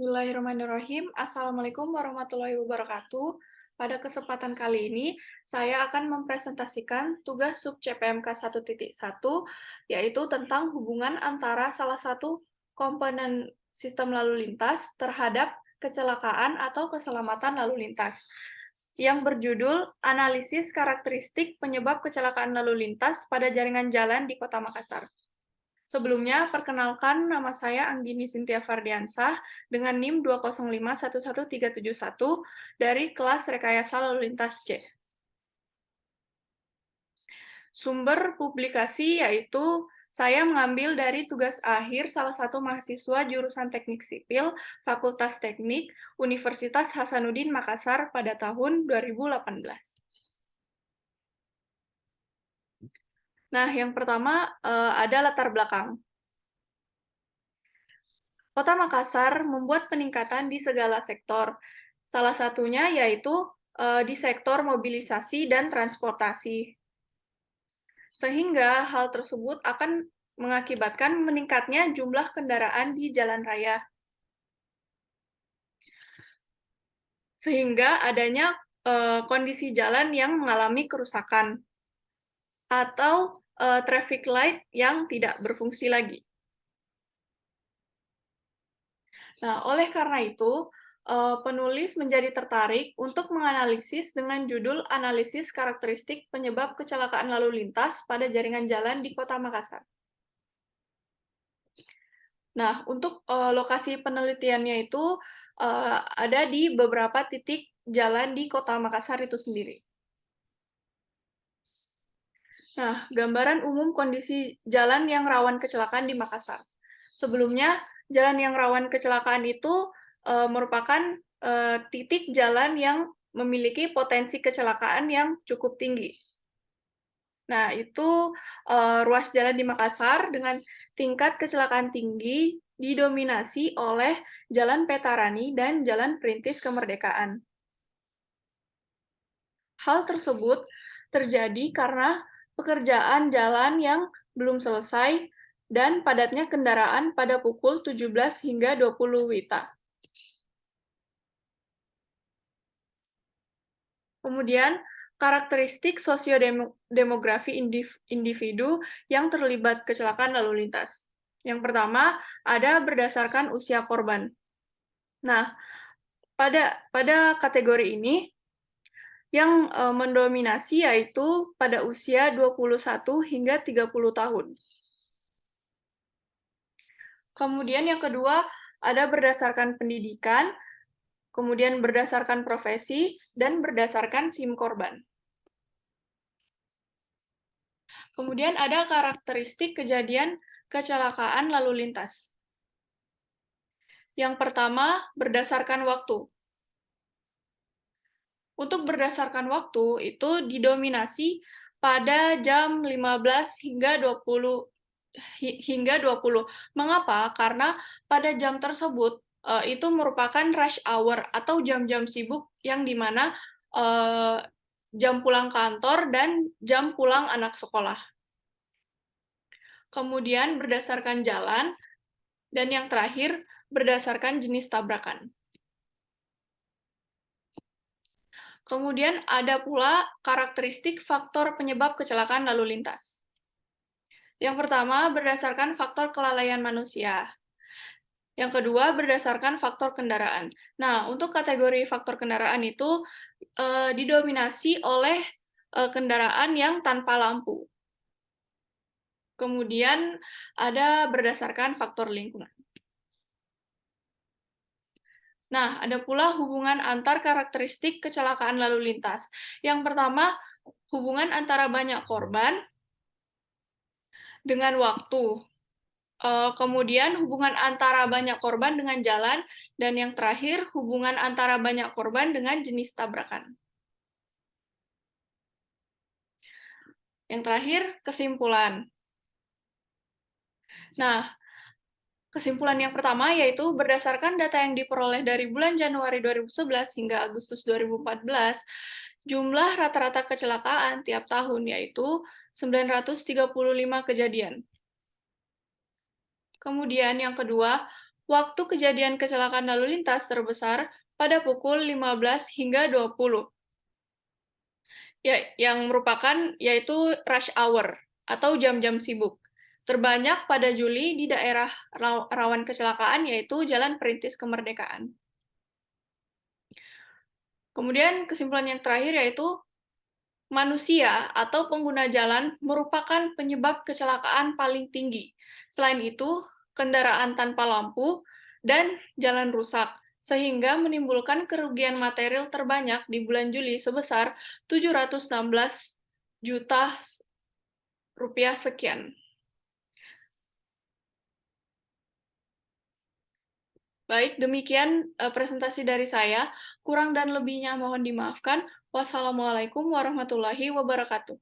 Bismillahirrahmanirrahim. Assalamualaikum warahmatullahi wabarakatuh. Pada kesempatan kali ini, saya akan mempresentasikan tugas sub CPMK 1.1, yaitu tentang hubungan antara salah satu komponen sistem lalu lintas terhadap kecelakaan atau keselamatan lalu lintas, yang berjudul Analisis Karakteristik Penyebab Kecelakaan Lalu Lintas pada Jaringan Jalan di Kota Makassar. Sebelumnya, perkenalkan nama saya Anggini Cynthia Fardiansah dengan NIM 205111371 dari kelas Rekayasa Lalu Lintas C. Sumber publikasi yaitu saya mengambil dari tugas akhir salah satu mahasiswa jurusan Teknik Sipil, Fakultas Teknik, Universitas Hasanuddin Makassar pada tahun 2018. Nah, yang pertama ada latar belakang. Kota Makassar membuat peningkatan di segala sektor. Salah satunya yaitu di sektor mobilisasi dan transportasi. Sehingga hal tersebut akan mengakibatkan meningkatnya jumlah kendaraan di jalan raya. Sehingga adanya kondisi jalan yang mengalami kerusakan atau traffic light yang tidak berfungsi lagi. Nah, oleh karena itu, penulis menjadi tertarik untuk menganalisis dengan judul Analisis Karakteristik Penyebab Kecelakaan Lalu Lintas pada Jaringan Jalan di Kota Makassar. Nah, untuk lokasi penelitiannya itu ada di beberapa titik jalan di Kota Makassar itu sendiri. Nah, gambaran umum kondisi jalan yang rawan kecelakaan di Makassar. Sebelumnya, jalan yang rawan kecelakaan itu merupakan titik jalan yang memiliki potensi kecelakaan yang cukup tinggi. Nah, itu ruas jalan di Makassar dengan tingkat kecelakaan tinggi didominasi oleh Jalan Petarani dan Jalan Perintis Kemerdekaan. Hal tersebut terjadi karena pekerjaan jalan yang belum selesai dan padatnya kendaraan pada pukul 17 hingga 20 WITA. Kemudian, karakteristik sosiodemografi individu yang terlibat kecelakaan lalu lintas. Yang pertama, ada berdasarkan usia korban. Nah, pada kategori ini, yang mendominasi yaitu pada usia 21 hingga 30 tahun. Kemudian yang kedua, ada berdasarkan pendidikan, kemudian berdasarkan profesi, dan berdasarkan SIM korban. Kemudian ada karakteristik kejadian kecelakaan lalu lintas. Yang pertama, berdasarkan waktu. Untuk berdasarkan waktu, itu didominasi pada jam 15 hingga 20. Mengapa? Karena pada jam tersebut itu merupakan rush hour atau jam-jam sibuk yang dimana jam pulang kantor dan jam pulang anak sekolah. Kemudian berdasarkan jalan, dan yang terakhir berdasarkan jenis tabrakan. Kemudian ada pula karakteristik faktor penyebab kecelakaan lalu lintas. Yang pertama, berdasarkan faktor kelalaian manusia. Yang kedua, berdasarkan faktor kendaraan. Nah, untuk kategori faktor kendaraan itu didominasi oleh kendaraan yang tanpa lampu. Kemudian ada berdasarkan faktor lingkungan. Nah, ada pula hubungan antar karakteristik kecelakaan lalu lintas. Yang pertama, hubungan antara banyak korban dengan waktu. Kemudian hubungan antara banyak korban dengan jalan, dan yang terakhir hubungan antara banyak korban dengan jenis tabrakan. Yang terakhir, kesimpulan. Nah, kesimpulan yang pertama yaitu berdasarkan data yang diperoleh dari bulan Januari 2011 hingga Agustus 2014, jumlah rata-rata kecelakaan tiap tahun yaitu 935 kejadian. Kemudian yang kedua, Waktu kejadian kecelakaan lalu lintas terbesar pada pukul 15 hingga 20, yang merupakan yaitu rush hour atau jam-jam sibuk. Terbanyak pada Juli di daerah rawan kecelakaan yaitu Jalan Perintis Kemerdekaan. Kemudian kesimpulan yang terakhir yaitu manusia atau pengguna jalan merupakan penyebab kecelakaan paling tinggi. Selain itu, kendaraan tanpa lampu dan jalan rusak, sehingga menimbulkan kerugian material terbanyak di bulan Juli sebesar 716 juta rupiah sekian. Baik, demikian presentasi dari saya. Kurang dan lebihnya mohon dimaafkan. Wassalamualaikum warahmatullahi wabarakatuh.